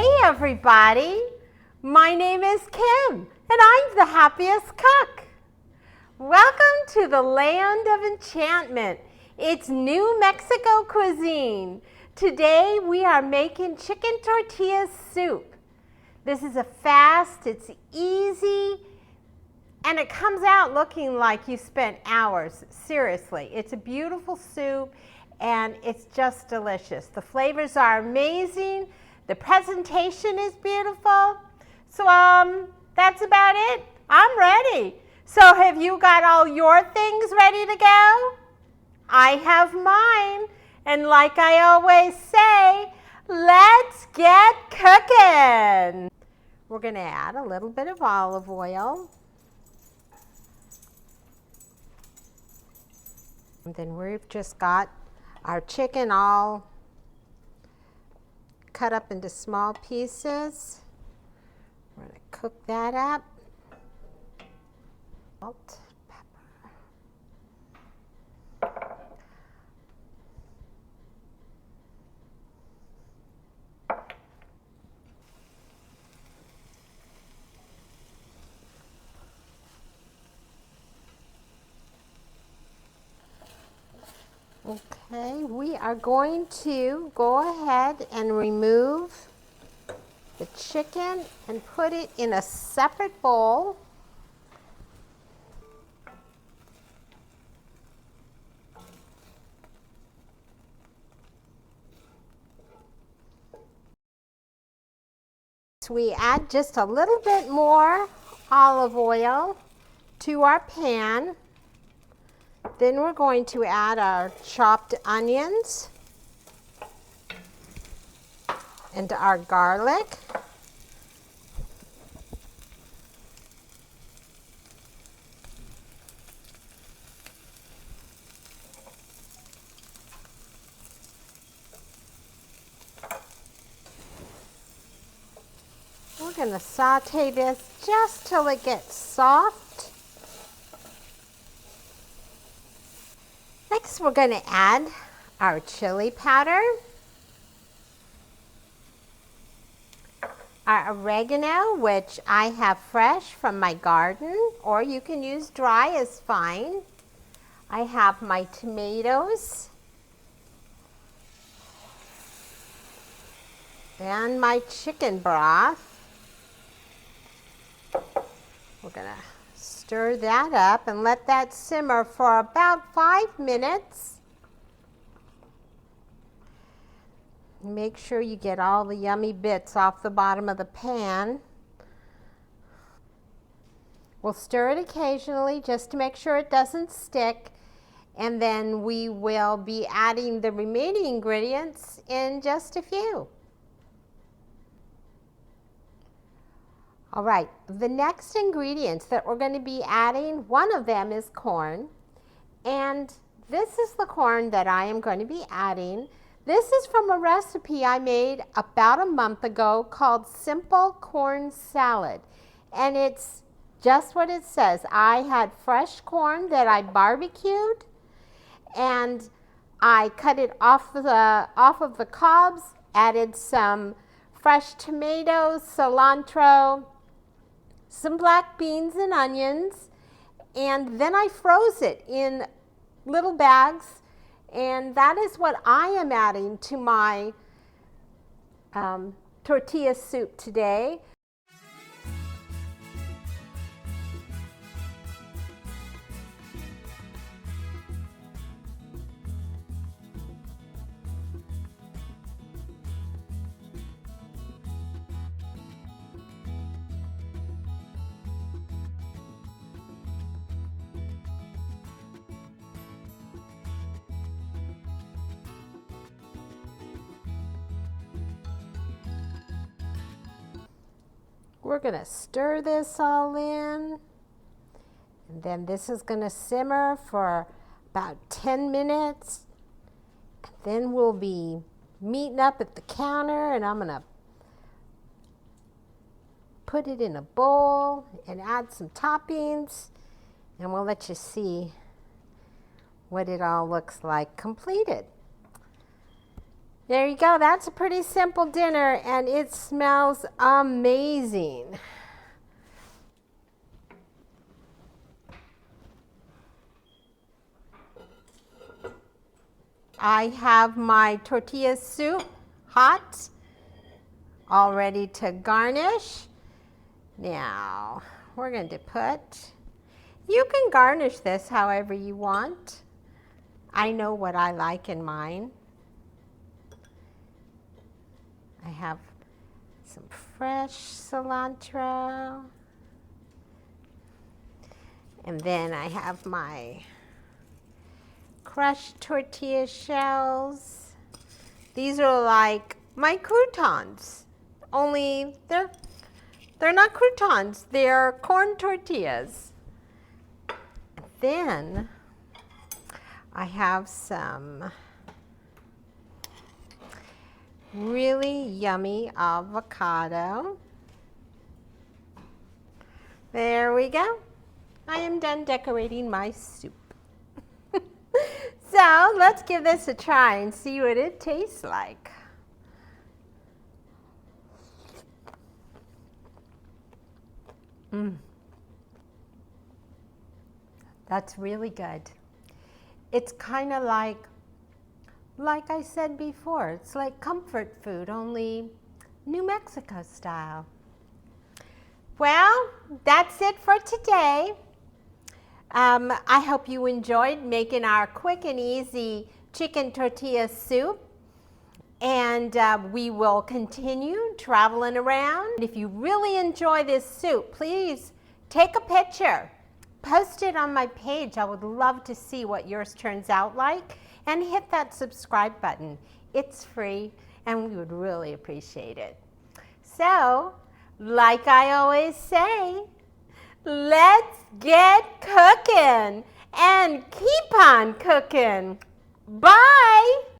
Hey everybody, my name is Kim and I'm the happiest cook. Welcome to the land of enchantment. It's New Mexico cuisine. Today we are making chicken tortilla soup. This is a fast, it's easy, and it comes out looking like you spent hours. Seriously, it's a beautiful soup and it's just delicious. The flavors are amazing. The presentation is beautiful. So that's about it. I'm ready. So have you got all your things ready to go? I have mine. And like I always say, let's get cooking. We're going to add a little bit of olive oil. And then we've just got our chicken all cut up into small pieces. We're going to cook that up. Salt, pepper. Okay, we are going to go ahead and remove the chicken and put it in a separate bowl. So we add just a little bit more olive oil to our pan. Then we're going to add our chopped onions and our garlic. We're going to saute this just till it gets soft. Next, we're going to add our chili powder, our oregano, which I have fresh from my garden, or you can use dry is fine. I have my tomatoes and my chicken broth. We're going to stir that up and let that simmer for about 5 minutes. Make sure you get all the yummy bits off the bottom of the pan. We'll stir it occasionally just to make sure it doesn't stick, and then we will be adding the remaining ingredients in just a few. All right, the next ingredients that we're going to be adding, one of them is corn, and this is the corn that I am going to be adding. This is from a recipe I made about a month ago called Simple Corn Salad, and it's just what it says. I had fresh corn that I barbecued, and I cut it off of the cobs, added some fresh tomatoes, cilantro, some black beans and onions, and then I froze it in little bags, and that is what I am adding to my tortilla soup today. We're going to stir this all in, and then this is going to simmer for about 10 minutes. And then we'll be meeting up at the counter, and I'm going to put it in a bowl and add some toppings, and we'll let you see what it all looks like completed. There you go. That's a pretty simple dinner, and it smells amazing. I have my tortilla soup hot, all ready to garnish. Now, we're going to put, you can garnish this however you want. I know what I like in mine. I have some fresh cilantro. And then I have my crushed tortilla shells. These are like my croutons, only they're not croutons, they're corn tortillas. Then I have some really yummy avocado. There we go. I am done decorating my soup. So let's give this a try and see what it tastes like. That's really good. It's kind of like I said before, it's like comfort food, only New Mexico style. Well, that's it for today. I hope you enjoyed making our quick and easy chicken tortilla soup. And we will continue traveling around. If you really enjoy this soup, please take a picture. Post it on my page. I would love to see what yours turns out like. And hit that subscribe button. It's free and we would really appreciate it. So, like I always say, let's get cooking and keep on cooking. Bye!